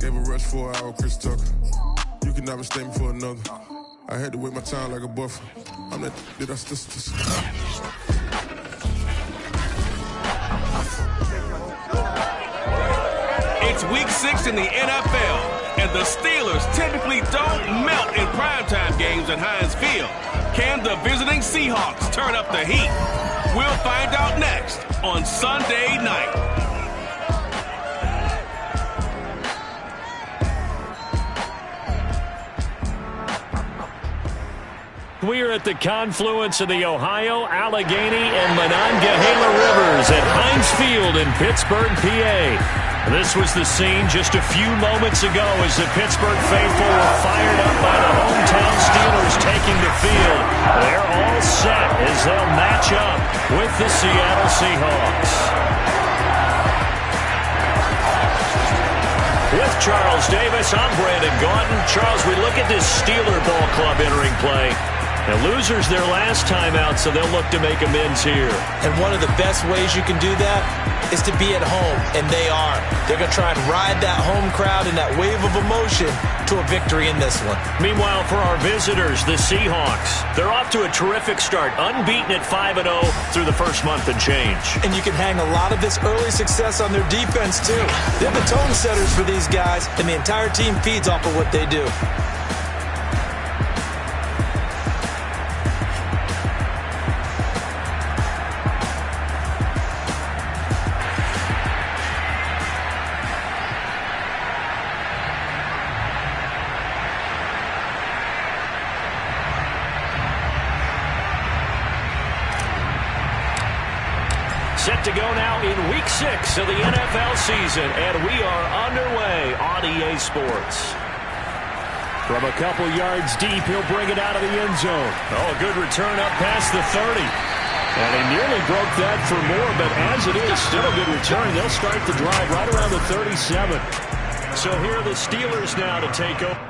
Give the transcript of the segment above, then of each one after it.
Gave a rush for an hour, Chris Tucker. You can never stay me for another. I had to wait my time like a buffer. I'm that I still. It's week 6 in the NFL, and the Steelers typically don't melt in primetime games at Heinz Field. Can the visiting Seahawks turn up the heat? We'll find out next on Sunday night. We are at the confluence of the Ohio, Allegheny, and Monongahela Rivers at Heinz Field in Pittsburgh, PA. This was the scene just a few moments ago as the Pittsburgh faithful were fired up by the hometown Steelers taking the field. They're all set as they'll match up with the Seattle Seahawks. With Charles Davis, I'm Brandon Gaudin. Charles, we look at this Steeler ball club entering play. Now, losers their last time out, so they'll look to make amends here. And one of the best ways you can do that is to be at home, and they are. They're going to try and ride that home crowd and that wave of emotion to a victory in this one. Meanwhile, for our visitors, the Seahawks, they're off to a terrific start, unbeaten at 5-0 through the first month and change. And you can hang a lot of this early success on their defense, too. They're the tone setters for these guys, and the entire team feeds off of what they do. Set to go now in Week 6 of the NFL season, and we are underway on EA Sports. From a couple yards deep, he'll bring it out of the end zone. Oh, a good return up past the 30. And he nearly broke that for more, but as it is, still a good return. They'll start the drive right around the 37. So here are the Steelers now to take over.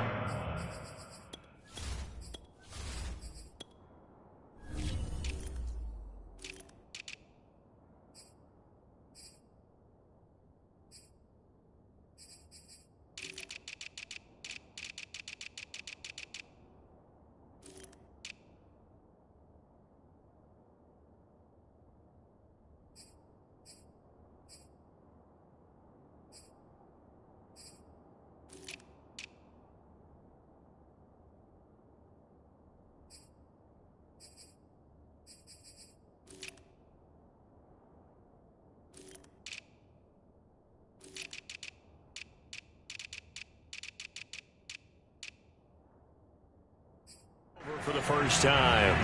For the first time.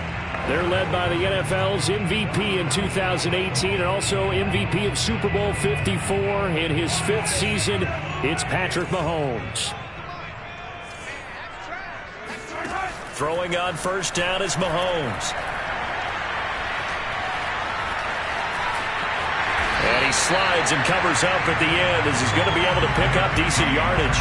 They're led by the NFL's MVP in 2018 and also MVP of Super Bowl 54 in his 5th season. It's Patrick Mahomes. Throwing on first down is Mahomes. And he slides and covers up at the end as he's going to be able to pick up decent yardage.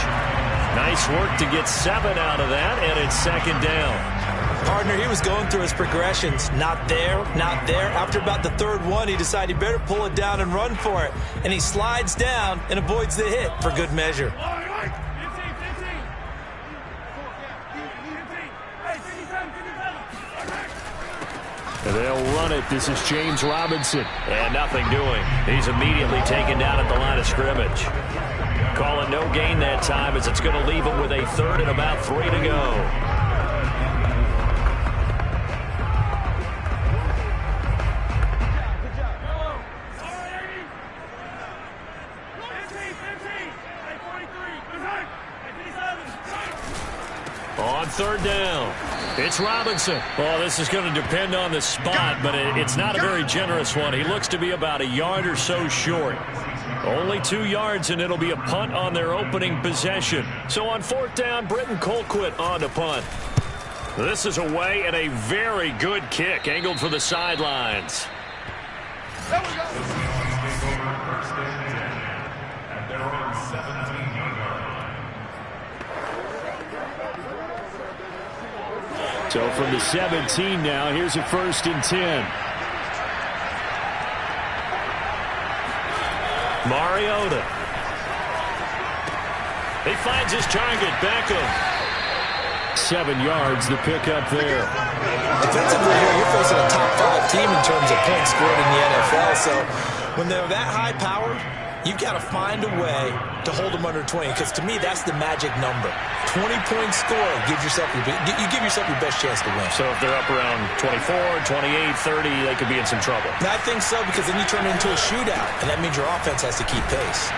Nice work to get 7 out of that, and it's second down. Partner, he was going through his progressions. Not there, not there. After about the third one, he decided he better pull it down and run for it. And he slides down and avoids the hit for good measure. And they'll run it. This is James Robinson. And nothing doing. He's immediately taken down at the line of scrimmage. Calling no gain that time as it's going to leave him with a 3rd and about 3 to go. On 3rd down, it's Robinson. Well, this is going to depend on the spot, but it's not a very generous one. He looks to be about a yard or so short. Only 2 yards, and it'll be a punt on their opening possession. So on 4th down, Britton Colquitt on to punt. This is away and a very good kick, angled for the sidelines. There we go. So from the 17 now, here's a 1st and 10. Mariota. He finds his target, Beckham. 7 yards, the pickup there. Defensively here, you're facing a top 5 team in terms of points scored in the NFL. So when they're that high-powered, you've got to find a way to hold them under 20. Because to me, that's the magic number. 20-point score gives yourself you give yourself your best chance to win. So if they're up around 24, 28, 30, they could be in some trouble. And I think so, because then you turn it into a shootout, and that means your offense has to keep pace.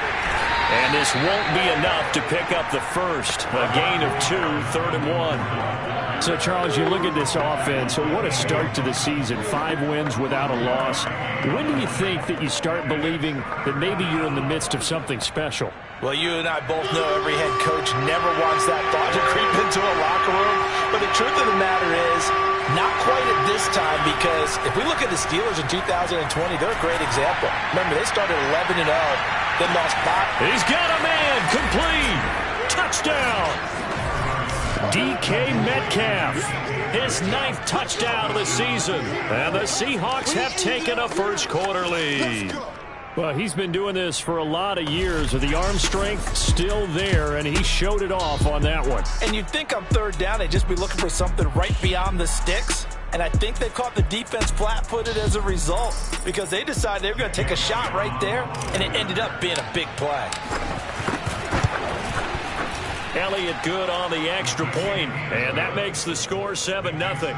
And this won't be enough to pick up the first. A gain of 2, 3rd and 1. So, Charles, you look at this offense. So what a start to the season. 5 wins without a loss. When do you think that you start believing that maybe you're in the midst of something special? Well, you and I both know every head coach never wants that thought to creep into a locker room. But the truth of the matter is, not quite at this time, because if we look at the Steelers in 2020, they're a great example. Remember, they started 11-0, then lost 5. He's got a man, complete, touchdown. DK Metcalf, his 9th touchdown of the season. And the Seahawks have taken a first-quarter lead. Well, he's been doing this for a lot of years. The arm strength still there, and he showed it off on that one. And you'd think on 3rd down, they'd just be looking for something right beyond the sticks. And I think they caught the defense flat-footed as a result, because they decided they were going to take a shot right there, and it ended up being a big play. Elliott good on the extra point, and that makes the score 7-0.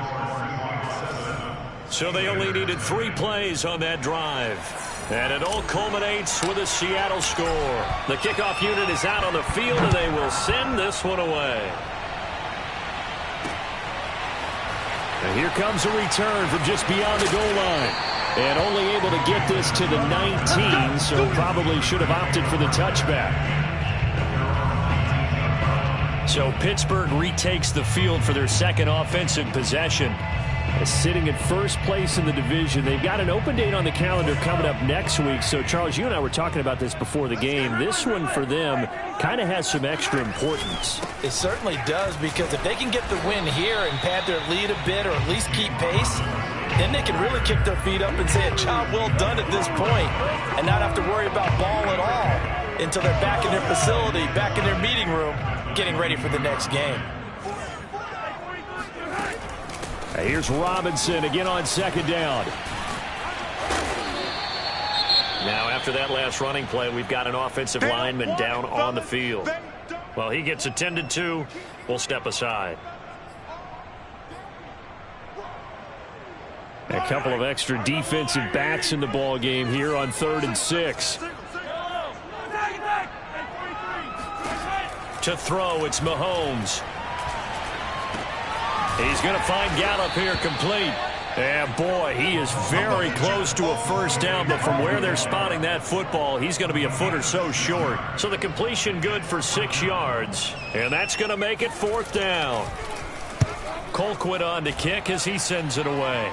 So they only needed 3 plays on that drive. And it all culminates with a Seattle score. The kickoff unit is out on the field, and they will send this one away. And here comes a return from just beyond the goal line. And only able to get this to the 19, so probably should have opted for the touchback. So Pittsburgh retakes the field for their 2nd offensive possession. Sitting at first place in the division. They've got an open date on the calendar coming up next week. So, Charles, you and I were talking about this before the game. This one for them kind of has some extra importance. It certainly does, because if they can get the win here and pad their lead a bit, or at least keep pace, then they can really kick their feet up and say a job well done at this point, and not have to worry about ball at all until they're back in their facility, back in their meeting room, getting ready for the next game. Here's Robinson again on 2nd down. Now, after that last running play, we've got an offensive lineman down on the field. Well, he gets attended to. We'll step aside. A couple of extra defensive backs in the ball game here on 3rd and 6. To throw, it's Mahomes. He's going to find Gallup here complete. And, boy, he is very close to a first down, but from where they're spotting that football, he's going to be a foot or so short. So the completion good for 6 yards, and that's going to make it 4th down. Colquitt on to kick as he sends it away.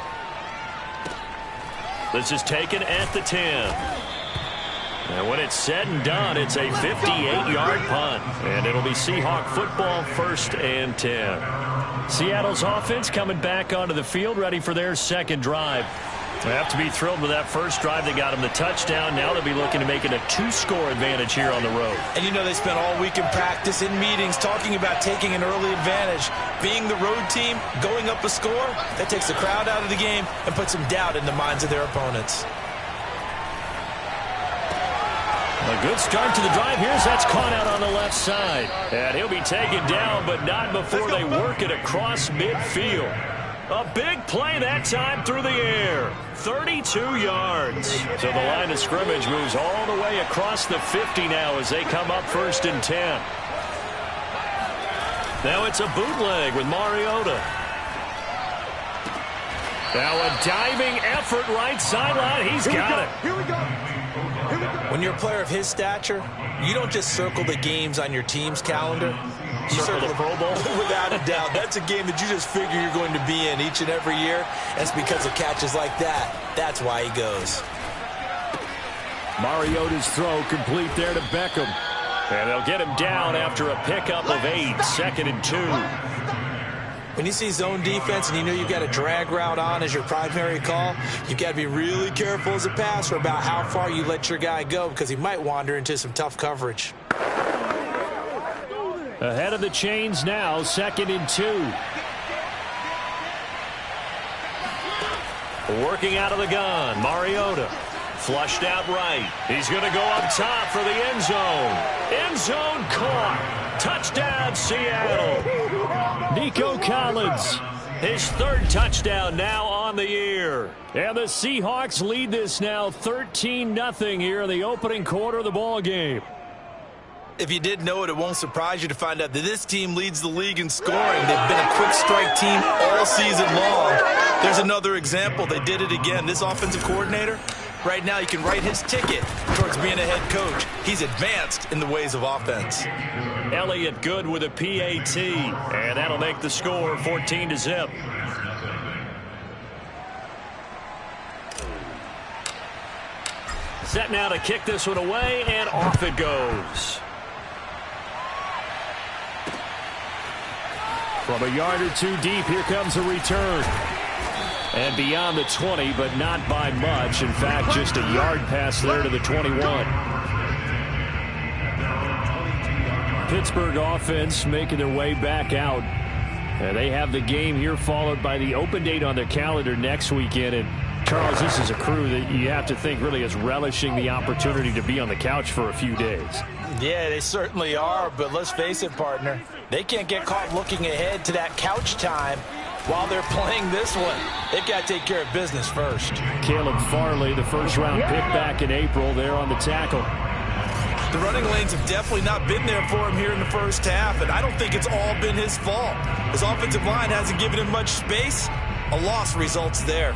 This is taken at the 10. And when it's said and done, it's a 58-yard punt. And it'll be Seahawk football, 1st and 10. Seattle's offense coming back onto the field, ready for their 2nd drive. They have to be thrilled with that first drive. They got them the touchdown. Now they'll be looking to make it a 2-score advantage here on the road. And you know, they spent all week in practice, in meetings, talking about taking an early advantage. Being the road team, going up a score, that takes the crowd out of the game and puts some doubt in the minds of their opponents. A good start to the drive. That's caught out on the left side. And he'll be taken down, but not before they work it across midfield. A big play that time through the air. 32 yards. So the line of scrimmage moves all the way across the 50 now as they come up 1st and 10. Now it's a bootleg with Mariota. Now a diving effort right sideline. He's got it. Here we go. When you're a player of his stature, you don't just circle the games on your team's calendar. You circle the Pro Bowl. Without a doubt. That's a game that you just figure you're going to be in each and every year. That's because of catches like that. That's why he goes. Mariota's throw complete there to Beckham. And they'll get him down after a pickup of 8, 2nd and 2. When you see zone defense and you know you've got a drag route on as your primary call, you've got to be really careful as a passer about how far you let your guy go, because he might wander into some tough coverage. Ahead of the chains now, 2nd and 2. Working out of the gun, Mariota. Flushed out right. He's going to go up top for the end zone. End zone caught. Touchdown, Seattle. Nico Collins, his 3rd touchdown now on the year. And the Seahawks lead this now 13-0 here in the opening quarter of the ball game. If you didn't know it, it won't surprise you to find out that this team leads the league in scoring. They've been a quick strike team all season long. There's another example. They did it again. This offensive coordinator, right now, you can write his ticket towards being a head coach. He's advanced in the ways of offense. Elliott good with a PAT, and that'll make the score 14-0. Set now to kick this one away, and off it goes. From a yard or 2 deep, here comes a return. And beyond the 20, but not by much. In fact, just a yard pass there to the 21. Pittsburgh offense making their way back out. And they have the game here followed by the open date on their calendar next weekend. And Charles, this is a crew that you have to think really is relishing the opportunity to be on the couch for a few days. Yeah, they certainly are, but let's face it, partner. They can't get caught looking ahead to that couch time while they're playing this one. They've got to take care of business first. Caleb Farley, the first-round pick back in April, there on the tackle. The running lanes have definitely not been there for him here in the first half, and I don't think it's all been his fault. His offensive line hasn't given him much space. A loss results there.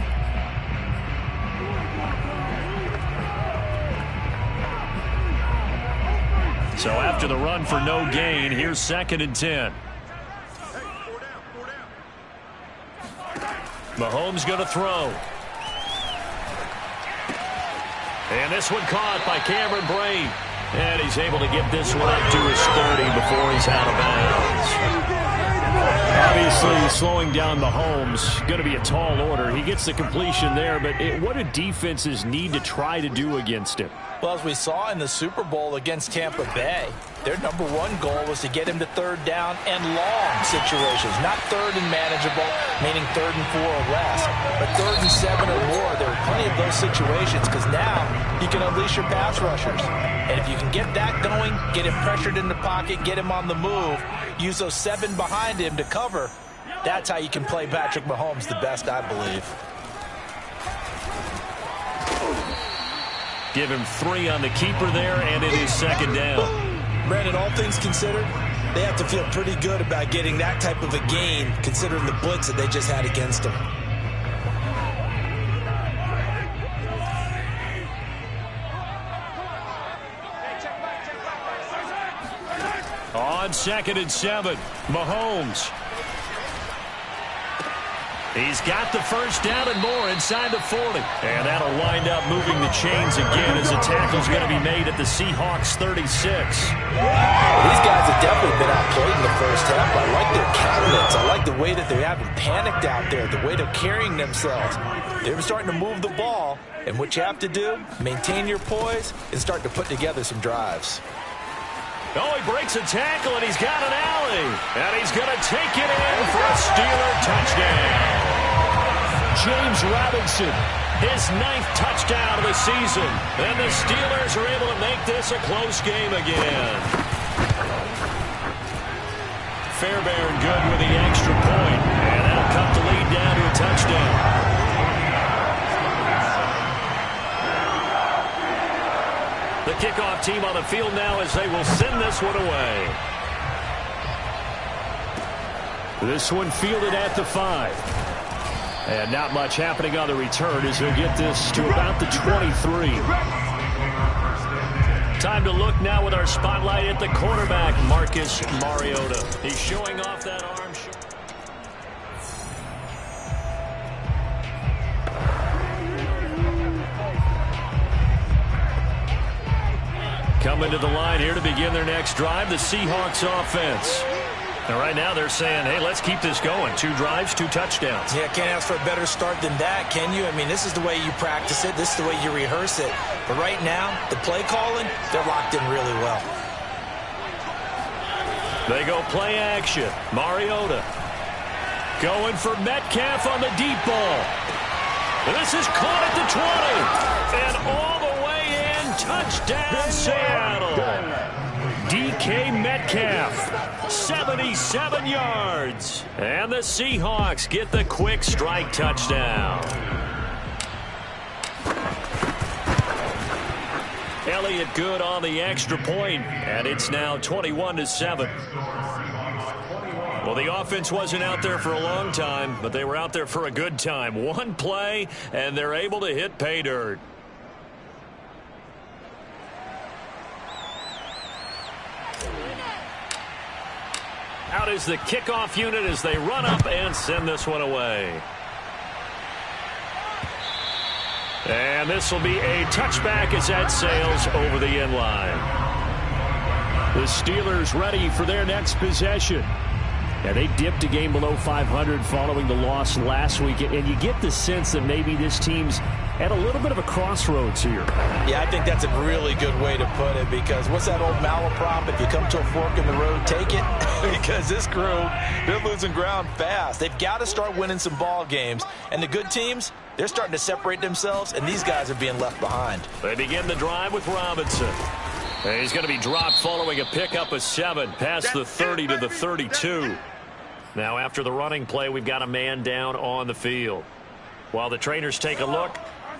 So after the run for no gain, here's 2nd and 10. Mahomes going to throw. And this one caught by Cameron Brate. And he's able to get this one up to his 30 before he's out of bounds. Obviously, slowing down Mahomes, going to be a tall order. He gets the completion there, but what do defenses need to try to do against him? Well, as we saw in the Super Bowl against Tampa Bay, their #1 goal was to get him to 3rd down and long situations. Not 3rd and manageable, meaning 3rd and 4 or less, but 3rd and 7 or more. There are plenty of those situations because now you can unleash your pass rushers. And if you can get that going, get him pressured in the pocket, get him on the move, use those 7 behind him to cover, that's how you can play Patrick Mahomes the best, I believe. Give him 3 on the keeper there, and it is 2nd down. Brandon, all things considered, they have to feel pretty good about getting that type of a gain, considering the blitz that they just had against them. On 2nd and 7, Mahomes. He's got the first down and more inside the 40. And that'll wind up moving the chains again as the tackle's going to be made at the Seahawks 36. These guys have definitely been outplayed in the first half. I like their countenance. I like the way that they haven't panicked out there, the way they're carrying themselves. They're starting to move the ball. And what you have to do, maintain your poise and start to put together some drives. Oh, he breaks a tackle, and he's got an alley. And he's going to take it in for a Steeler touchdown. James Robinson, his 9th touchdown of the season. And the Steelers are able to make this a close game again. Fairbairn good with the extra point. And that'll cut the lead down to a touchdown. The kickoff team on the field now as they will send this one away. This one fielded at the 5. And not much happening on the return as he'll get this to about the 23. Time to look now with our spotlight at the quarterback, Marcus Mariota. He's showing off that arm. Coming to the line here to begin their next drive, the Seahawks offense. And right now they're saying, hey, let's keep this going. 2 drives, 2 touchdowns. Yeah, can't ask for a better start than that, can you? I mean, this is the way you practice it. This is the way you rehearse it. But right now, the play calling, they're locked in really well. They go play action. Mariota going for Metcalf on the deep ball. This is caught at the 20. And all the way in. Touchdown, Seattle. DK Metcalf, 77 yards. And the Seahawks get the quick strike touchdown. Elliott good on the extra point, and it's now 21-7. Well, the offense wasn't out there for a long time, but they were out there for a good time. One play, and they're able to hit pay dirt. Out is the kickoff unit as they run up and send this one away. And this will be a touchback as that sails over the end line. The Steelers ready for their next possession. Yeah, they dipped a game below 500 following the loss last week, and you get the sense that maybe this team's at a little bit of a crossroads here. Yeah, I think that's a really good way to put it, because what's that old malaprop? If you come to a fork in the road, take it. Because this crew, they're losing ground fast. They've got to start winning some ball games. And the good teams, they're starting to separate themselves, and these guys are being left behind. They begin the drive with Robinson. And he's going to be dropped following a pickup of 7 past the 30 to the 32. Now after the running play, we've got a man down on the field. While the trainers take a look,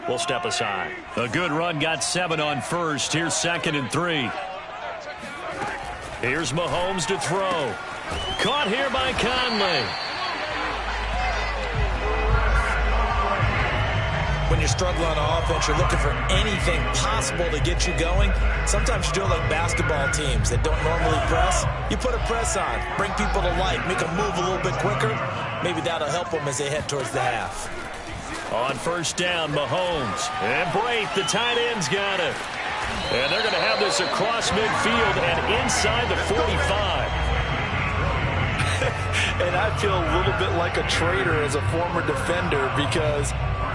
we'll step aside. A good run, got 7 on first. Here's 2nd and 3. Here's Mahomes to throw. Caught here by Conley. When you're struggling on offense, you're looking for anything possible to get you going. Sometimes you do it like basketball teams that don't normally press. You put a press on, bring people to life, make them move a little bit quicker. Maybe that'll help them as they head towards the half. On first down, Mahomes. And Brate, the tight end's got it. And they're going to have this across midfield and inside the 45. And I feel a little bit like a traitor as a former defender, because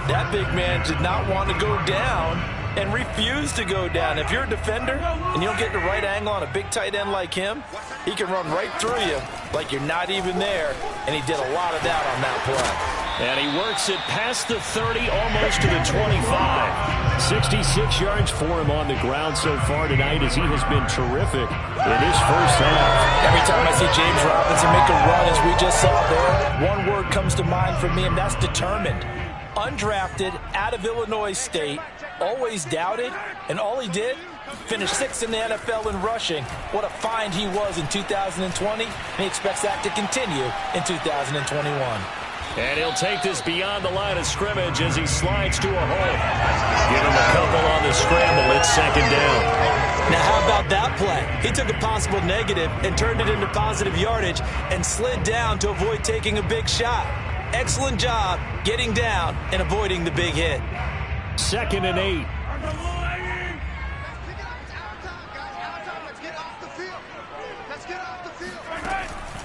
that big man did not want to go down and refused to go down. If you're a defender and you don't get the right angle on a big tight end like him, he can run right through you like you're not even there. And he did a lot of that on that play. And he works it past the 30, almost to the 25. 66 yards for him on the ground so far tonight, as he has been terrific in his first half. Every time I see James Robinson make a run, as we just saw there, one word comes to mind for me, and that's determined. Undrafted, out of Illinois State, always doubted, and all he did, finished 6th in the NFL in rushing. What a find he was in 2020, and he expects that to continue in 2021. And he'll take this beyond the line of scrimmage as he slides to a hole. Give him a couple on the scramble. It's 2nd down. Now, how about that play? He took a possible negative and turned it into positive yardage and slid down to avoid taking a big shot. Excellent job getting down and avoiding the big hit. 2nd and 8.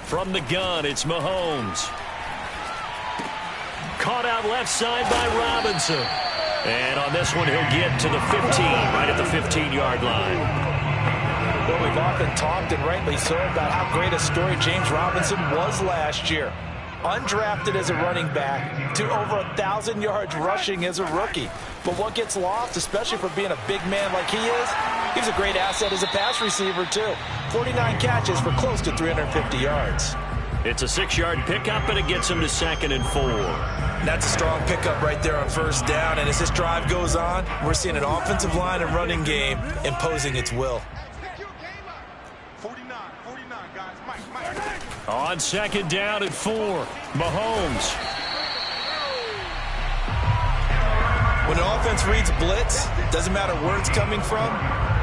From the gun, it's Mahomes. Caught out left side by Robinson. And on this one, he'll get to the 15, right at the 15-yard line. Well, we've often talked, and rightly so, about how great a story James Robinson was last year. Undrafted as a running back to over 1,000 yards rushing as a rookie. But what gets lost, especially for being a big man like he is, he's a great asset as a pass receiver, too. 49 catches for close to 350 yards. It's a 6-yard pickup, and it gets him to 2nd and 4. That's a strong pickup right there on first down. And as this drive goes on, we're seeing an offensive line and running game imposing its will. 49, guys. Mike. On 2nd down at 4, Mahomes. When an offense reads blitz, doesn't matter where it's coming from,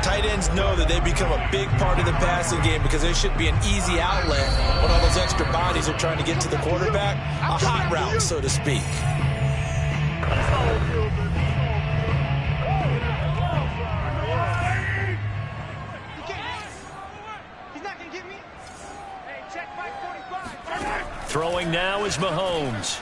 tight ends know that they become a big part of the passing game, because they should be an easy outlet when all those extra bodies are trying to get to the quarterback. A hot route, so to speak. Throwing now is Mahomes.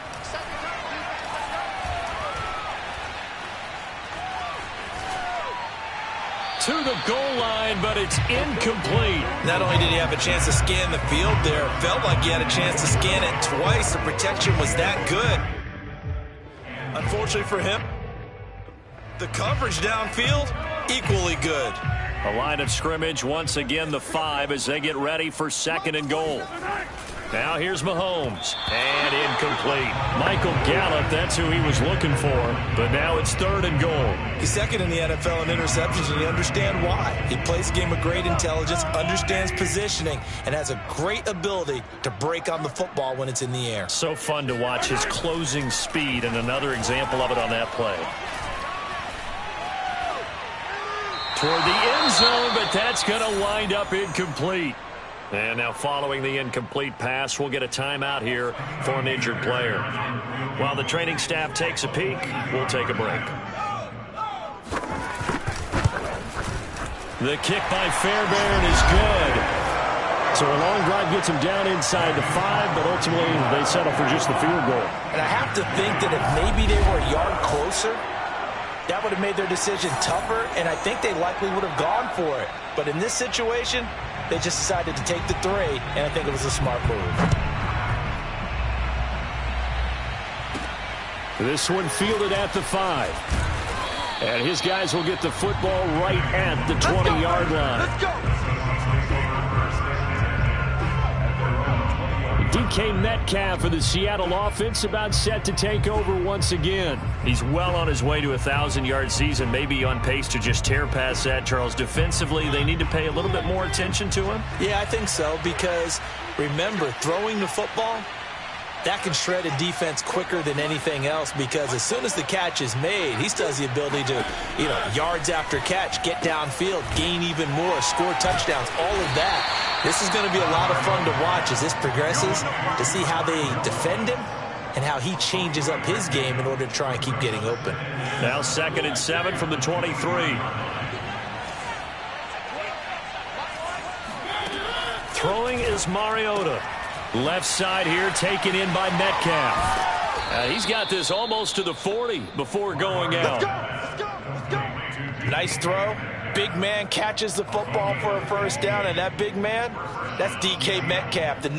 to the goal line, but it's incomplete. Not only did he have a chance to scan the field there, it felt like he had a chance to scan it twice. The protection was that good. Unfortunately for him, the coverage downfield, equally good. A line of scrimmage, once again the 5 as they get ready for 2nd and goal. Now here's Mahomes, and incomplete. Michael Gallup, that's who he was looking for, but now it's 3rd and goal. He's 2nd in the NFL in interceptions, and you understand why. He plays a game of great intelligence, understands positioning, and has a great ability to break on the football when it's in the air. So fun to watch his closing speed, and another example of it on that play. Toward the end zone, but that's going to wind up incomplete. And now following the incomplete pass, we'll get a timeout here for an injured player. While the training staff takes a peek, we'll take a break. The kick by Fairbairn is good. So a long drive gets him down inside the 5, but ultimately they settle for just the field goal. And I have to think that if maybe they were a yard closer, that would have made their decision tougher, and I think they likely would have gone for it. But in this situation, they just decided to take the 3, and I think it was a smart move. This one fielded at the 5. And his guys will get the football right at the 20-yard line. Let's go! DK Metcalf for the Seattle offense about set to take over once again. He's well on his way to a 1,000-yard season, maybe on pace to just tear past that, Charles. Defensively, they need to pay a little bit more attention to him? Yeah, I think so, because remember, throwing the football, that can shred a defense quicker than anything else, because as soon as the catch is made, he still has the ability to, yards after catch, get downfield, gain even more, score touchdowns, all of that. This is going to be a lot of fun to watch as this progresses, to see how they defend him and how he changes up his game in order to try and keep getting open. Now 2nd and 7 from the 23. Throwing is Mariota. Left side here, taken in by Metcalf. He's got this almost to the 40 before going out. Let's go. Nice throw. Big man catches the football for a first down, and that big man, that's DK Metcalf. The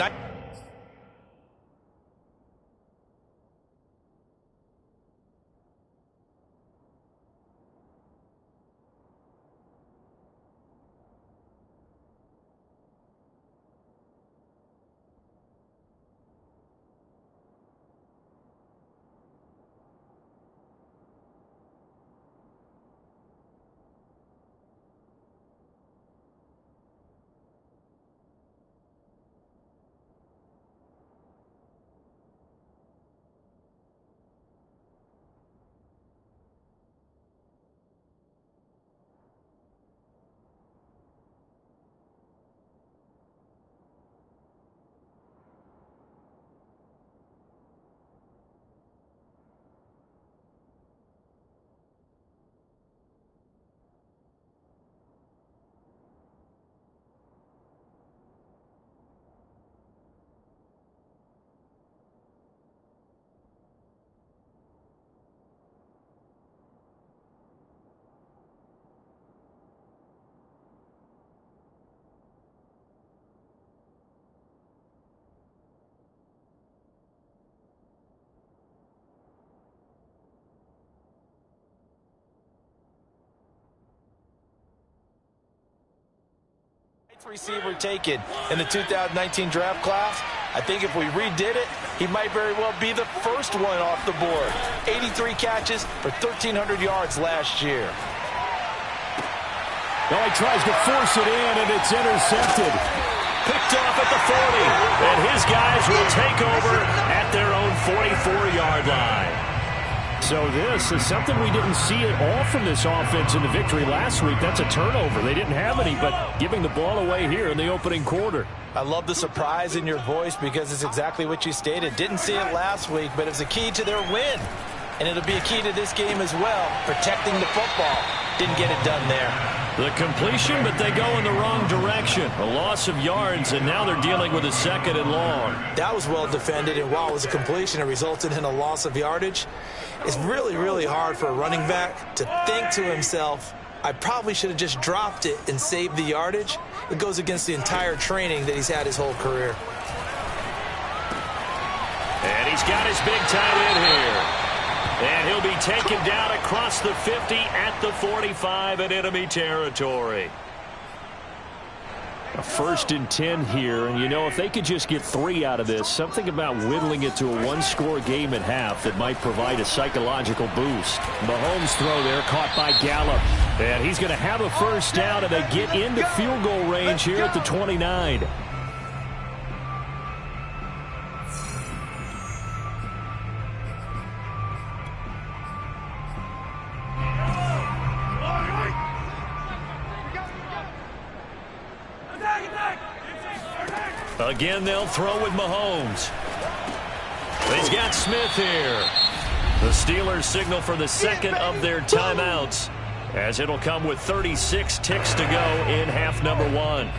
receiver taken in the 2019 draft class. I think if we redid it, he might very well be the first one off the board. 83 catches for 1,300 yards last year. Well, he tries to force it in, and it's intercepted. Picked off at the 40, and his guys will take over at their own 44-yard line. So this is something we didn't see at all from this offense in the victory last week. That's a turnover. They didn't have any, but giving the ball away here in the opening quarter. I love the surprise in your voice because it's exactly what you stated. Didn't see it last week, but it's a key to their win. And it'll be a key to this game as well, protecting the football. Didn't get it done there. The completion, but they go in the wrong direction. A loss of yards, and now they're dealing with a 2nd and long. That was well defended, and while it was a completion, it resulted in a loss of yardage. It's really, really hard for a running back to think to himself, I probably should have just dropped it and saved the yardage. It goes against the entire training that he's had his whole career. And he's got his big tight end here. And he'll be taken down across the 50 at the 45 in enemy territory. A 1st and 10 here, and you know, if they could just get 3 out of this, something about whittling it to a one-score game at half that might provide a psychological boost. Mahomes' throw there caught by Gallup, and he's going to have a 1st down, and they get into field goal range here at the 29. Again, they'll throw with Mahomes. He's got Smith here. The Steelers signal for the 2nd of their timeouts, as it'll come with 36 ticks to go in half number 1.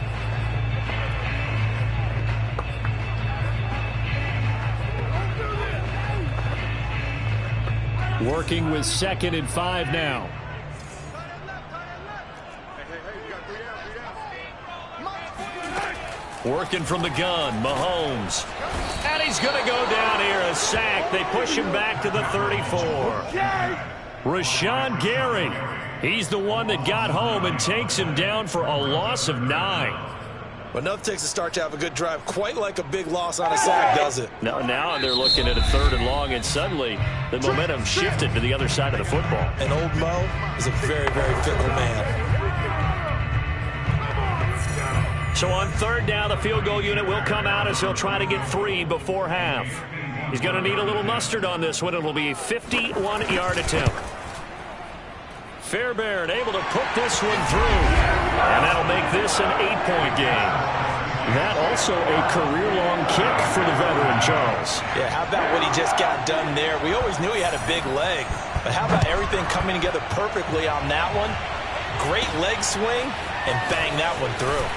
Working with 2nd and 5 now. Working from the gun, Mahomes. And he's going to go down here, a sack. They push him back to the 34. Rashawn Gary, he's the one that got home and takes him down for a loss of 9. Well, enough takes a start to have a good drive, quite like a big loss on a sack, does it? Now they're looking at a 3rd and long, and suddenly the momentum shifted to the other side of the football. And old Mo is a very, very fickle man. So on 3rd down, the field goal unit will come out as he'll try to get 3 before half. He's going to need a little mustard on this one. It'll be a 51-yard attempt. Fairbairn able to put this one through. And that'll make this an 8-point game. That also a career-long kick for the veteran, Charles. Yeah, how about what he just got done there? We always knew he had a big leg. But how about everything coming together perfectly on that one? Great leg swing, and bang that one through.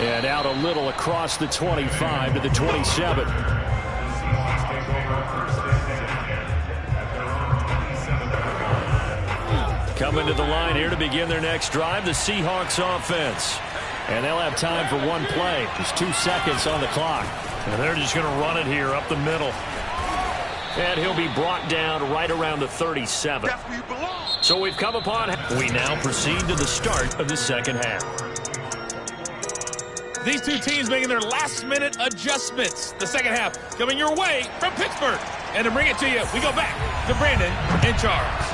And out a little across the 25 to the 27. Coming to the line here to begin their next drive, the Seahawks offense. And they'll have time for one play. There's 2 seconds on the clock. And they're just going to run it here up the middle. And he'll be brought down right around the 37. So we've come upon... We now proceed to the start of the 2nd half. These two teams making their last-minute adjustments. The 2nd half coming your way from Pittsburgh. And to bring it to you, we go back to Brandon and Charles.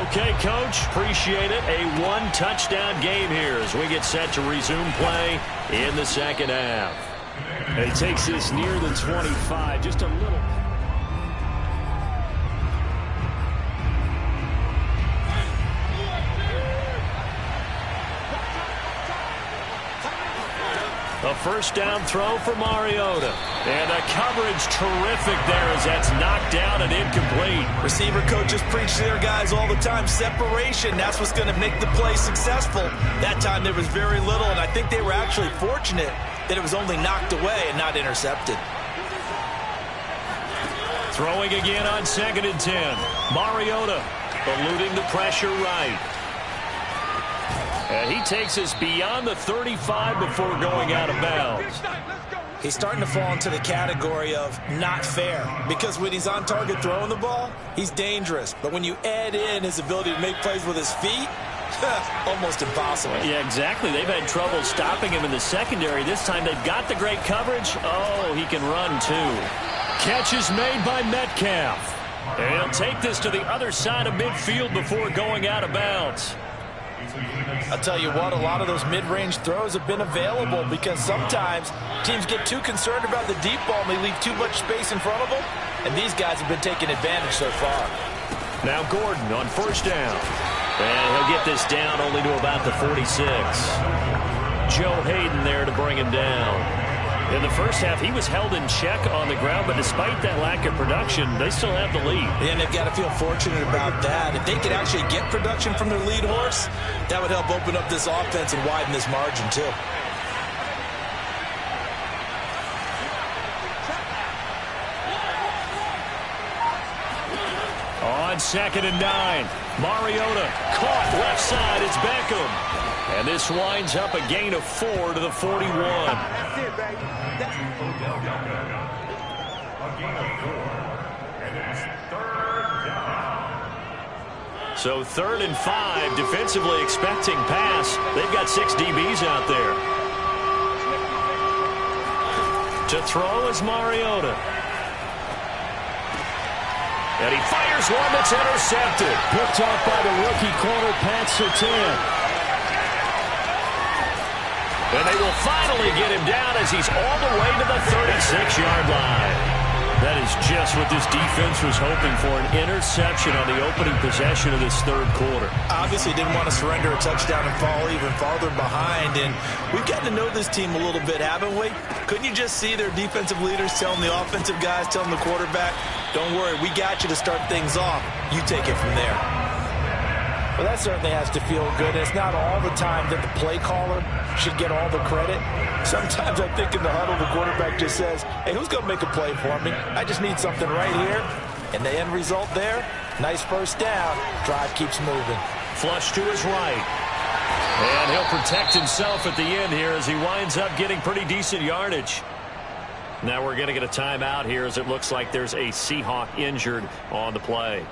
Okay, Coach. Appreciate it. A 1-touchdown game here as we get set to resume play in the 2nd half. And he takes this near the 25, just a little... A 1st down throw for Mariota. And the coverage terrific there as that's knocked down and incomplete. Receiver coaches preach to their guys all the time. Separation, that's what's going to make the play successful. That time there was very little, and I think they were actually fortunate that it was only knocked away and not intercepted. Throwing again on 2nd and 10. Mariota eluding the pressure right. And he takes us beyond the 35 before going out of bounds. He's starting to fall into the category of not fair, because when he's on target throwing the ball, he's dangerous. But when you add in his ability to make plays with his feet, almost impossible. Yeah, exactly. They've had trouble stopping him in the secondary. This time they've got the great coverage. Oh, he can run too. Catch is made by Metcalf. And he'll take this to the other side of midfield before going out of bounds. I'll tell you what, a lot of those mid-range throws have been available because sometimes teams get too concerned about the deep ball and they leave too much space in front of them, and these guys have been taking advantage so far. Now Gordon on 1st down. And he'll get this down only to about the 46. Joe Hayden there to bring him down. In the 1st half, he was held in check on the ground, but despite that lack of production, they still have the lead. And they've got to feel fortunate about that. If they could actually get production from their lead horse, that would help open up this offense and widen this margin too. On on 2nd and 9. Mariota caught left side. It's Beckham. And this winds up a gain of 4 to the 41. That's it, baby. So 3rd and 5, defensively expecting pass. They've got 6 DBs out there. To throw is Mariota. And he fires one that's intercepted. Picked off by the rookie corner, Pat Surtain. And they will finally get him down as he's all the way to the 36-yard line. That is just what this defense was hoping for, an interception on the opening possession of this 3rd quarter. Obviously didn't want to surrender a touchdown and fall even farther behind. And we've gotten to know this team a little bit, haven't we? Couldn't you just see their defensive leaders telling the offensive guys, telling the quarterback, don't worry, we got you to start things off. You take it from there. Well, that certainly has to feel good. It's not all the time that the play caller should get all the credit. Sometimes I think in the huddle, the quarterback just says, hey, who's going to make a play for me? I just need something right here. And the end result there, nice first down. Drive keeps moving. Flush to his right. And he'll protect himself at the end here as he winds up getting pretty decent yardage. Now we're going to get a timeout here as it looks like there's a Seahawk injured on the play.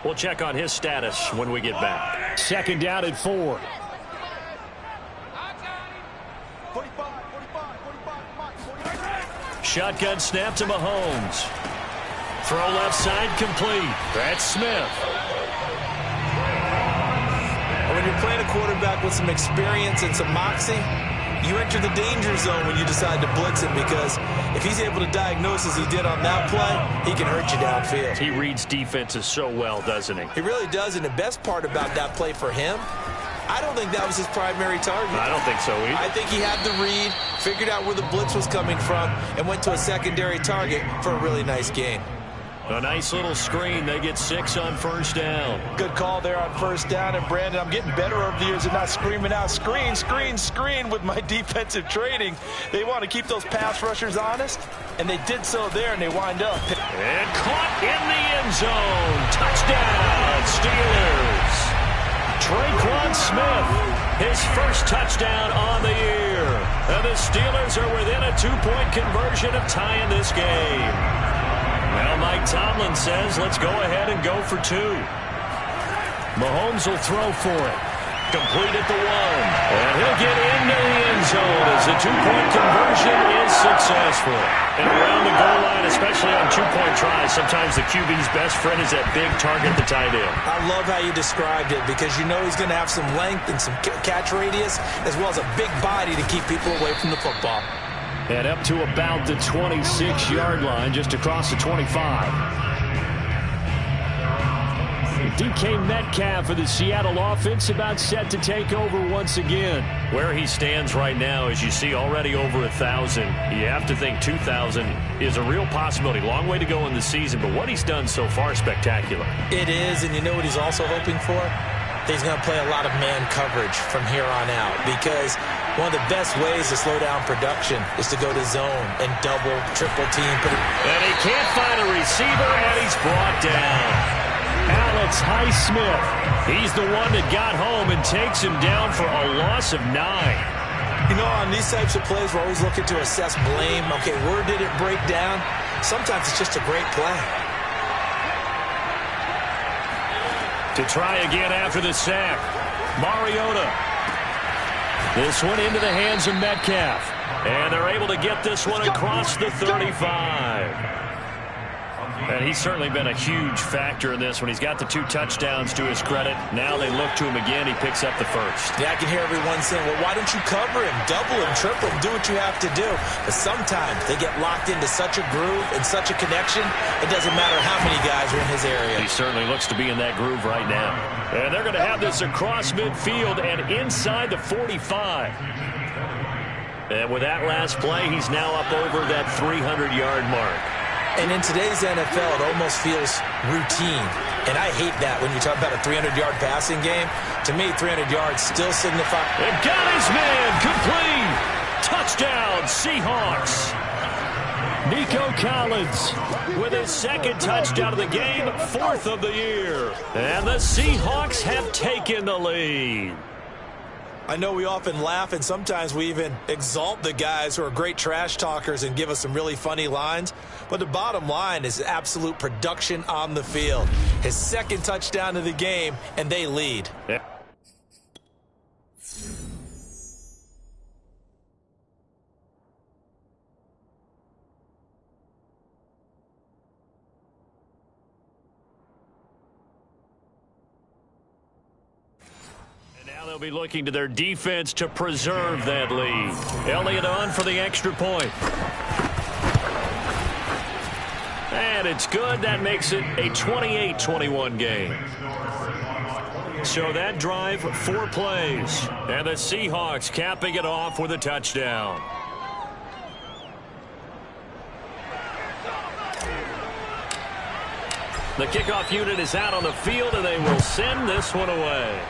We'll check on his status when we get back. 2nd down and 4. Shotgun snap to Mahomes. Throw left side complete. That's Smith. When you're playing a quarterback with some experience and some moxie, you enter the danger zone when you decide to blitz him, because if he's able to diagnose as he did on that play, he can hurt you downfield. He reads defenses so well, doesn't he? He really does, and the best part about that play for him, I don't think that was his primary target. I don't think so either. I think he had the read, figured out where the blitz was coming from, and went to a secondary target for a really nice gain. A nice little screen. They get 6 on 1st down. Good call there on 1st down. And, Brandon, I'm getting better over the years at not screaming out, screen, screen, screen with my defensive training. They want to keep those pass rushers honest, and they did so there, and they wind up. And caught in the end zone. Touchdown, Steelers. Traquan Smith, his first touchdown on the year. And the Steelers are within a 2-point conversion of tying this game. Now Mike Tomlin says, let's go ahead and go for 2. Mahomes will throw for it. Complete at the 1. And he'll get into the end zone as the 2-point conversion is successful. And around the goal line, especially on 2-point tries, sometimes the QB's best friend is that big target at the tight end. I love how you described it, because you know he's going to have some length and some catch radius, as well as a big body to keep people away from the football. And up to about the 26-yard line, just across the 25. DK Metcalf for the Seattle offense about set to take over once again. Where he stands right now, as you see, already over 1,000. You have to think 2,000 is a real possibility. Long way to go in the season, but what he's done so far, spectacular. It is, and you know what he's also hoping for? He's going to play a lot of man coverage from here on out, because one of the best ways to slow down production is to go to zone and double, triple team. And he can't find a receiver, and he's brought down. Alex Highsmith. He's the one that got home and takes him down for a loss of 9. You know, on these types of plays, we're always looking to assess blame. Okay, where did it break down? Sometimes it's just a great play. To try again after the sack, Mariota. This one into the hands of Metcalf. And they're able to get this one across the 35. And he's certainly been a huge factor in this when he's got the 2 touchdowns to his credit. Now they look to him again. He picks up the first. Yeah, I can hear everyone saying, well, why don't you cover him, double him, triple him, do what you have to do. But sometimes they get locked into such a groove and such a connection, it doesn't matter how many guys are in his area. He certainly looks to be in that groove right now. And they're going to have this across midfield and inside the 45. And with that last play, he's now up over that 300-yard mark. And in today's NFL, it almost feels routine. And I hate that when you talk about a 300-yard passing game. To me, 300 yards still signify. And got his man complete. Touchdown, Seahawks. Nico Collins with his second touchdown of the game, 4th of the year. And the Seahawks have taken the lead. I know we often laugh, and sometimes we even exalt the guys who are great trash talkers and give us some really funny lines. But the bottom line is absolute production on the field. His second touchdown of the game, and they lead. Yeah. They'll be looking to their defense to preserve that lead. Elliott on for the extra point. And it's good. That makes it a 28-21 game. So that drive, 4 plays. And the Seahawks capping it off with a touchdown. The kickoff unit is out on the field, and they will send this one away.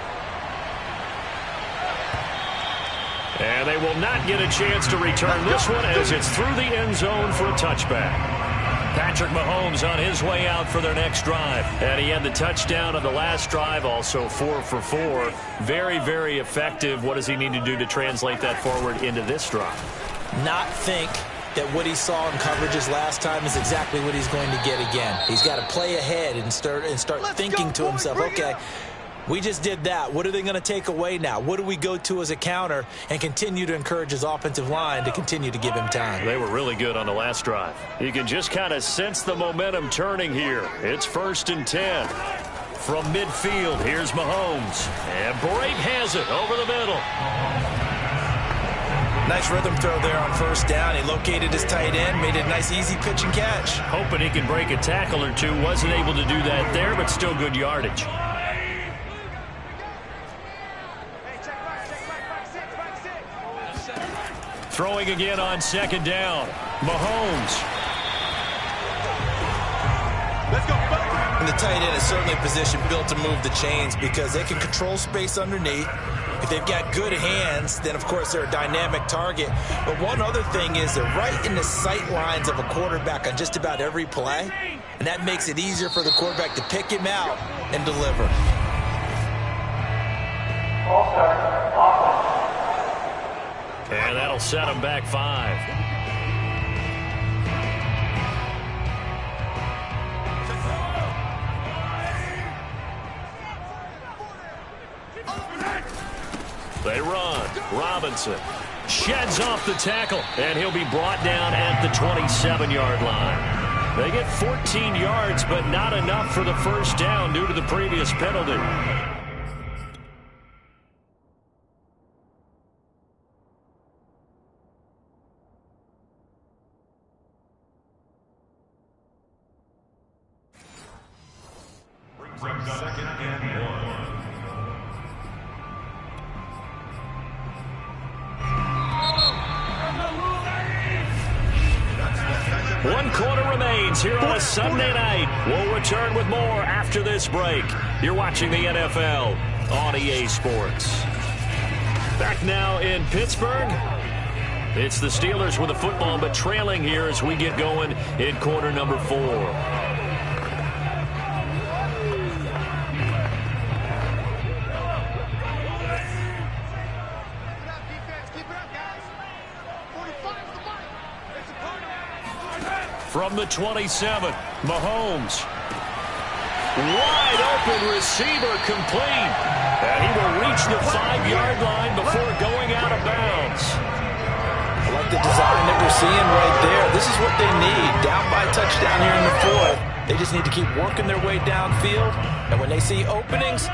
And they will not get a chance to return this one as it's through the end zone for a touchback. Patrick Mahomes on his way out for their next drive. And he had the touchdown on the last drive, also 4 for 4. Very, very effective. What does he need to do to translate that forward into this drive? Not think that what he saw in coverages last time is exactly what he's going to get again. He's got to play ahead and start thinking to himself, okay, we just did that. What are they going to take away now? What do we go to as a counter, and continue to encourage his offensive line to continue to give him time? They were really good on the last drive. You can just kind of sense the momentum turning here. It's 1st and 10. From midfield, here's Mahomes. And Brake has it over the middle. Nice rhythm throw there on 1st down. He located his tight end, made it a nice easy pitch and catch. Hoping he can break a tackle or two. Wasn't able to do that there, but still good yardage. Throwing again on 2nd down. Mahomes. Let's go. And the tight end is certainly a position built to move the chains because they can control space underneath. If they've got good hands, then, of course, they're a dynamic target. But one other thing is they're right in the sight lines of a quarterback on just about every play. And that makes it easier for the quarterback to pick him out and deliver. And that'll set him back 5. They run. Robinson sheds off the tackle, and he'll be brought down at the 27-yard line. They get 14 yards, but not enough for the 1st down due to the previous penalty. One quarter remains here on a Sunday night. We'll return with more after this break. You're watching the NFL on EA Sports. Back now in Pittsburgh. It's the Steelers with the football, but trailing here as we get going in quarter number 4. From the 27, Mahomes. Wide open receiver complete. And he will reach the 5-yard line before going out of bounds. I like the design that we're seeing right there. This is what they need. Down by touchdown here in the 4th. They just need to keep working their way downfield. And when they see openings,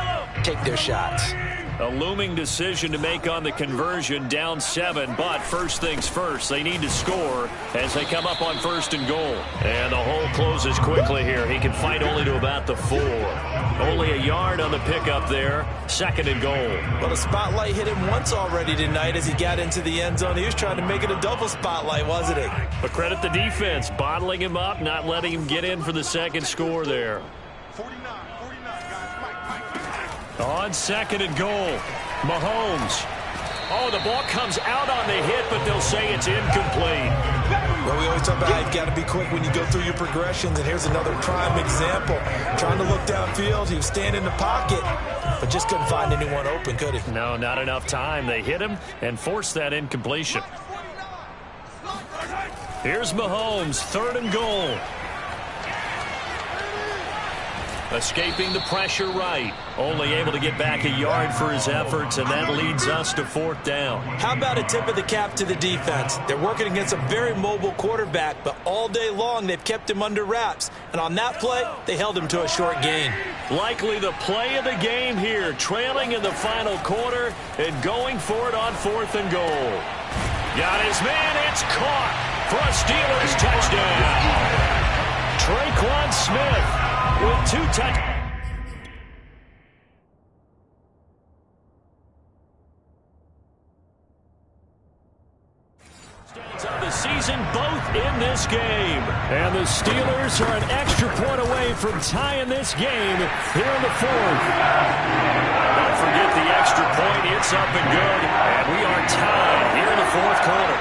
take their shots. A looming decision to make on the conversion, down 7, but first things first, they need to score as they come up on 1st and goal. And the hole closes quickly here. He can fight only to about the 4. Only a yard on the pickup there, 2nd and goal. Well, the spotlight hit him once already tonight as he got into the end zone. He was trying to make it a double spotlight, wasn't he? But credit the defense, bottling him up, not letting him get in for the 2nd score there. On 2nd and goal, Mahomes. Oh, the ball comes out on the hit, but they'll say it's incomplete. Well, we always talk about how you've got to be quick when you go through your progressions, and here's another prime example. Trying to look downfield, he was standing in the pocket, but just couldn't find anyone open, could he? No, not enough time. They hit him and forced that incompletion. Here's Mahomes, 3rd and goal. Escaping the pressure right. Only able to get back a yard for his efforts, and that leads us to 4th down. How about a tip of the cap to the defense? They're working against a very mobile quarterback, but all day long they've kept him under wraps. And on that play, they held him to a short gain. Likely the play of the game here, trailing in the final quarter and going for it on 4th and goal. Got his man, it's caught for a Steelers touchdown. Traquan Smith with 2 touchdowns. Of the season, both in this game. And the Steelers are an extra point away from tying this game here in the 4th. Don't forget the extra point. It's up and good. And we are tied here in the 4th quarter.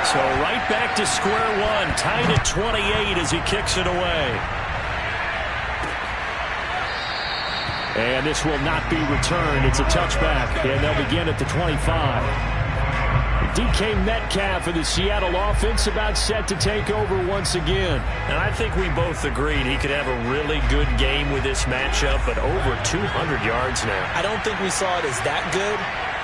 So right back to square one, tied at 28 as he kicks it away. And this will not be returned. It's a touchback, and they'll begin at the 25. DK Metcalf of the Seattle offense about set to take over once again. And I think we both agreed he could have a really good game with this matchup, but over 200 yards now. I don't think we saw it as that good.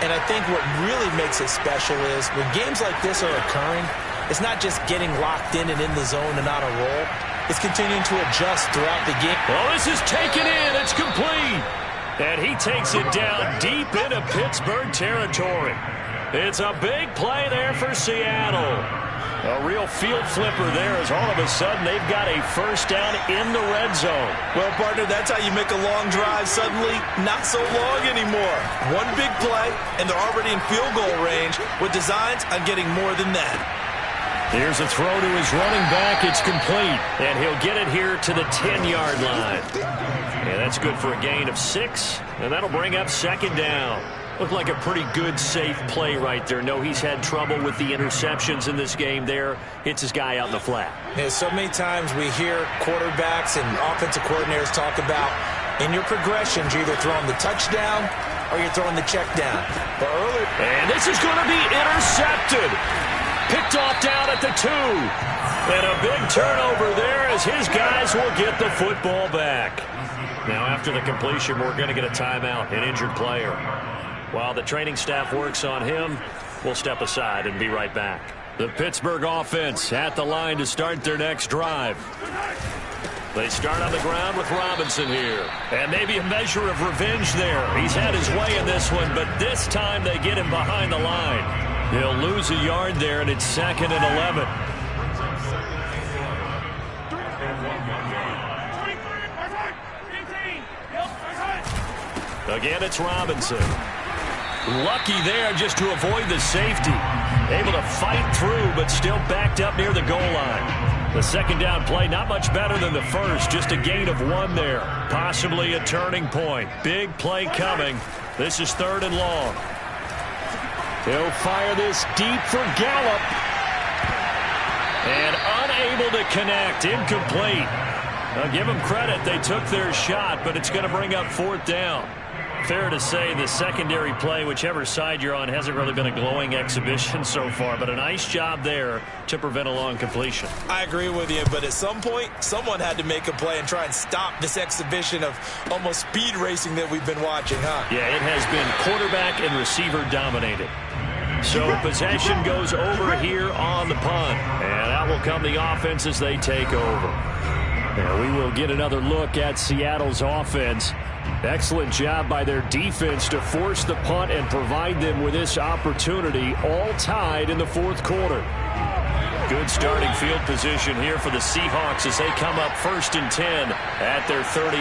And I think what really makes it special is when games like this are occurring, it's not just getting locked in and in the zone and on a roll. It's continuing to adjust throughout the game. Well, this is taken in. It's complete. And he takes it down deep into Pittsburgh territory. It's a big play there for Seattle. A real field flipper there as all of a sudden they've got a 1st down in the red zone. Well, partner, that's how you make a long drive suddenly not so long anymore. One big play, and they're already in field goal range with designs on getting more than that. Here's a throw to his running back. It's complete. And he'll get it here to the 10-yard line. And that's good for a gain of 6. And that'll bring up 2nd down. Looked like a pretty good, safe play right there. No, he's had trouble with the interceptions in this game there. Hits his guy out in the flat. Yeah, so many times we hear quarterbacks and offensive coordinators talk about in your progressions, you're either throwing the touchdown or you're throwing the check down. But earlier, and this is going to be intercepted. Picked off down at the 2. And a big turnover there as his guys will get the football back. Now, after the completion, we're going to get a timeout, an injured player. While the training staff works on him, we'll step aside and be right back. The Pittsburgh offense at the line to start their next drive. They start on the ground with Robinson here. And maybe a measure of revenge there. He's had his way in this one, but this time they get him behind the line. He'll lose a yard there, and it's 2nd and 11. Again, it's Robinson. Lucky there just to avoid the safety. Able to fight through, but still backed up near the goal line. The 2nd down play, not much better than the first. Just a gain of 1 there. Possibly a turning point. Big play coming. This is 3rd and long. He'll fire this deep for Gallup. And unable to connect. Incomplete. I'll give them credit. They took their shot, but it's going to bring up 4th down. Fair to say the secondary play, whichever side you're on, hasn't really been a glowing exhibition so far, but a nice job there to prevent a long completion. I agree with you, but at some point, someone had to make a play and try and stop this exhibition of almost speed racing that we've been watching, huh? Yeah, it has been quarterback and receiver dominated. So possession goes over here on the punt, and out will come the offense as they take over. And we will get another look at Seattle's offense. Excellent job by their defense to force the punt and provide them with this opportunity, all tied in the 4th quarter. Good starting field position here for the Seahawks as they come up 1st and 10 at their 38.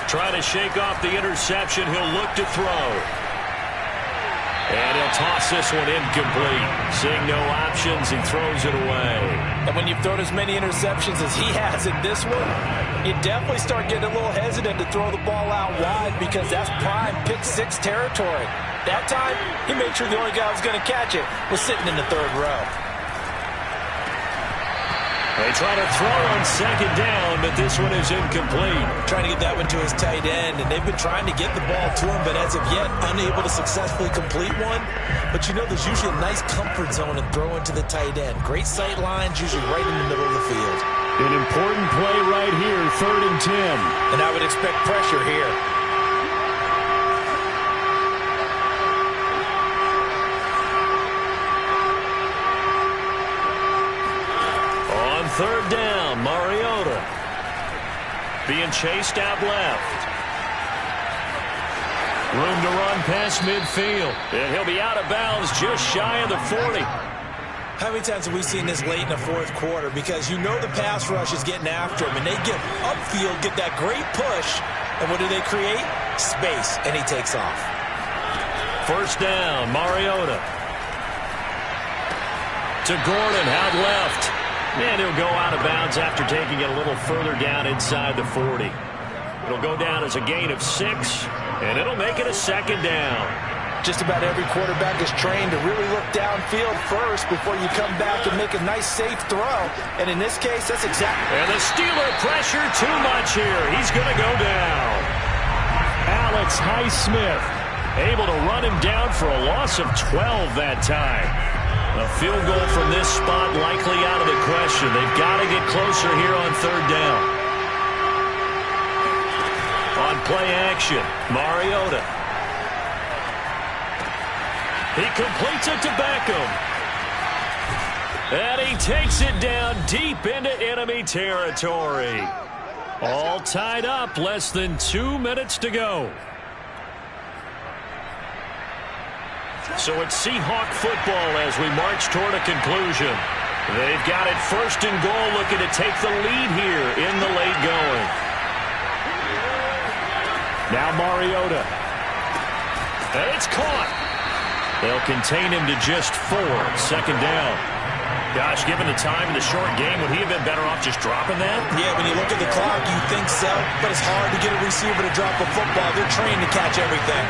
Trying to shake off the interception. He'll look to throw. And he'll toss this one incomplete. Seeing no options, he throws it away. And when you've thrown as many interceptions as he has in this one, you definitely start getting a little hesitant to throw the ball out wide because that's prime pick-6 territory. That time, he made sure the only guy who was going to catch it was sitting in the third row. They try to throw on second down, but this one is incomplete. Trying to get that one to his tight end, and they've been trying to get the ball to him, but as of yet, unable to successfully complete one. But you know, there's usually a nice comfort zone in throwing to the tight end. Great sight lines, usually right in the middle of the field. An important play right here, 3rd and 10. And I would expect pressure here. On 3rd down, Mariota being chased out left. Room to run past midfield. And he'll be out of bounds just shy of the 40. How many times have we seen this late in the fourth quarter? Because you know the pass rush is getting after him, and they get upfield, get that great push, and what do they create? Space, and he takes off. 1st down, Mariota. To Gordon, out left. And he'll go out of bounds after taking it a little further down inside the 40. It'll go down as a gain of 6, and it'll make it a 2nd down. Just about every quarterback is trained to really look downfield first before you come back and make a nice, safe throw. And in this case, that's exactly... And the Steeler pressure too much here. He's going to go down. Alex Highsmith able to run him down for a loss of 12 that time. A field goal from this spot likely out of the question. They've got to get closer here on 3rd down. On play action, Mariota. He completes it to Beckham. And he takes it down deep into enemy territory. All tied up, less than 2 minutes to go. So it's Seahawk football as we march toward a conclusion. They've got it 1st and goal, looking to take the lead here in the late going. Now Mariota. And it's caught. They'll contain him to just 4. 2nd down. Gosh, given the time in the short game, would he have been better off just dropping that? Yeah, when you look at the clock, you think so, but it's hard to get a receiver to drop a football. They're trained to catch everything.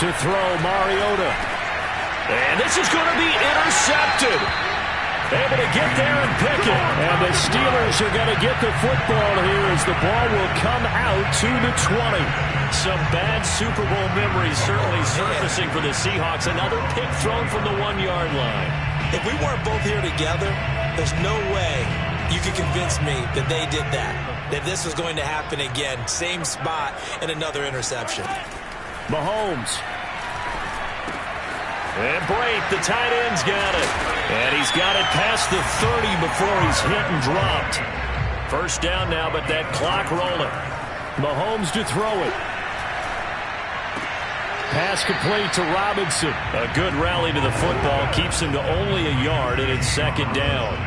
To throw, Mariota. And this is going to be intercepted. Able to get there and pick it. And the Steelers are going to get the football here as the ball will come out to the 20. Some bad Super Bowl memories certainly surfacing for the Seahawks. Another pick thrown from the 1-yard line. If we weren't both here together, there's no way you could convince me that they did that. That this was going to happen again. Same spot and another interception. Mahomes. And Brate, the tight end's got it. And he's got it past the 30 before he's hit and dropped. 1st down now, but that clock rolling. Mahomes to throw it. Pass complete to Robinson. A good rally to the football. Keeps him to only a yard, and it's 2nd down.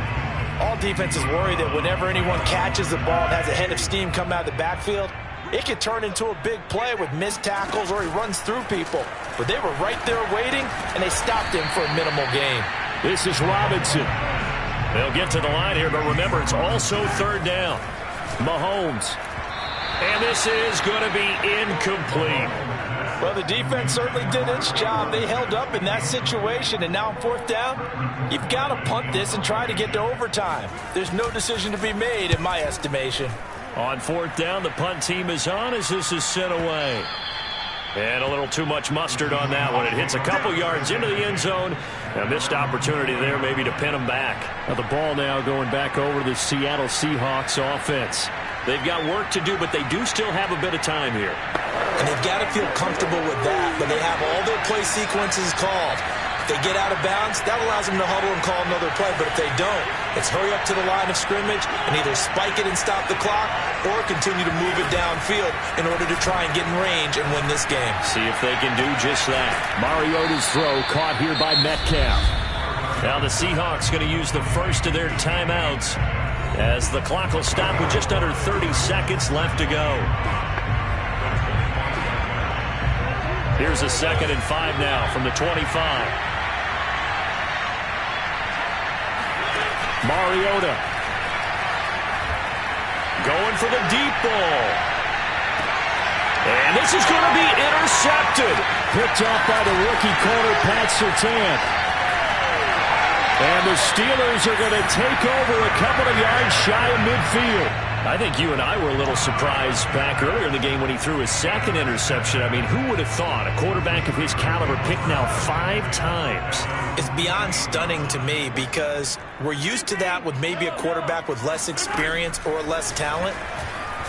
All defenses worry that whenever anyone catches the ball and has a head of steam come out of the backfield, it could turn into a big play with missed tackles or he runs through people. But they were right there waiting, and they stopped him for a minimal gain. This is Robinson. They'll get to the line here, but remember, it's also 3rd down. Mahomes. And this is going to be incomplete. Well, the defense certainly did its job. They held up in that situation, and now on 4th down, you've got to punt this and try to get to overtime. There's no decision to be made, in my estimation. On 4th down, the punt team is on as this is sent away. And a little too much mustard on that one. It hits a couple yards into the end zone. A missed opportunity there maybe to pin them back. Now the ball now going back over to the Seattle Seahawks offense. They've got work to do, but they do still have a bit of time here. And they've got to feel comfortable with that, but they have all their play sequences called. If they get out of bounds, that allows them to huddle and call another play. But if they don't, it's hurry up to the line of scrimmage and either spike it and stop the clock or continue to move it downfield in order to try and get in range and win this game. See if they can do just that. Mariota's throw caught here by Metcalf. Now the Seahawks going to use the first of their timeouts. as the clock will stop with just under 30 seconds left to go. Here's a 2nd and 5 now from the 25. Mariota going for the deep ball. And this is going to be intercepted. Picked up by the rookie corner, Pat Surtain. And the Steelers are going to take over a couple of yards shy of midfield. I think you and I were a little surprised back earlier in the game when he threw his 2nd interception. I mean, who would have thought a quarterback of his caliber picked now 5 times? It's beyond stunning to me because we're used to that with maybe a quarterback with less experience or less talent.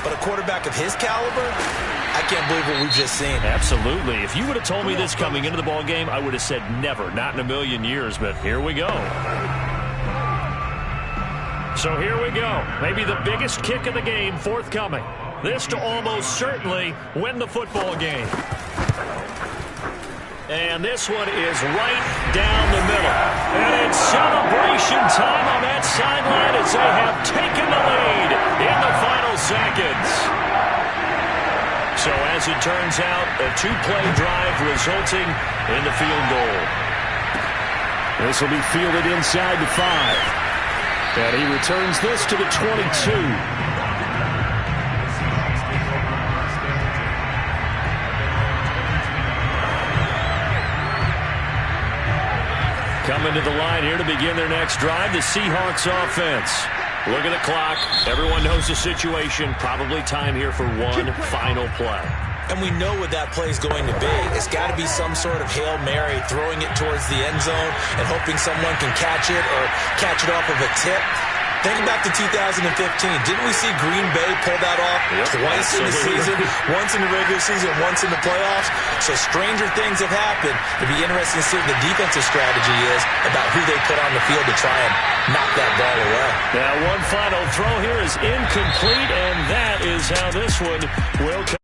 But a quarterback of his caliber, I can't believe what we've just seen. Absolutely. If you would have told me this coming into the ball game, I would have said never, not in a million years. But here we go. So here we go. Maybe the biggest kick of the game forthcoming. This to almost certainly win the football game. And this one is right down the middle. And it's celebration time on that sideline as they have taken the lead in the final seconds. So as it turns out, a 2-play drive resulting in the field goal. This will be fielded inside the 5. And he returns this to the 22. Coming to the line here to begin their next drive, the Seahawks offense. Look at the clock. Everyone knows the situation. Probably time here for one final play. And we know what that play is going to be. It's got to be some sort of Hail Mary, throwing it towards the end zone and hoping someone can catch it or catch it off of a tip. Think back to 2015. Didn't we see Green Bay pull that off twice in the season? Once in the regular season, once in the playoffs. So stranger things have happened. It'd be interesting to see what the defensive strategy is about who they put on the field to try and knock that ball away. Now, one final throw here is incomplete, and that is how this one will come.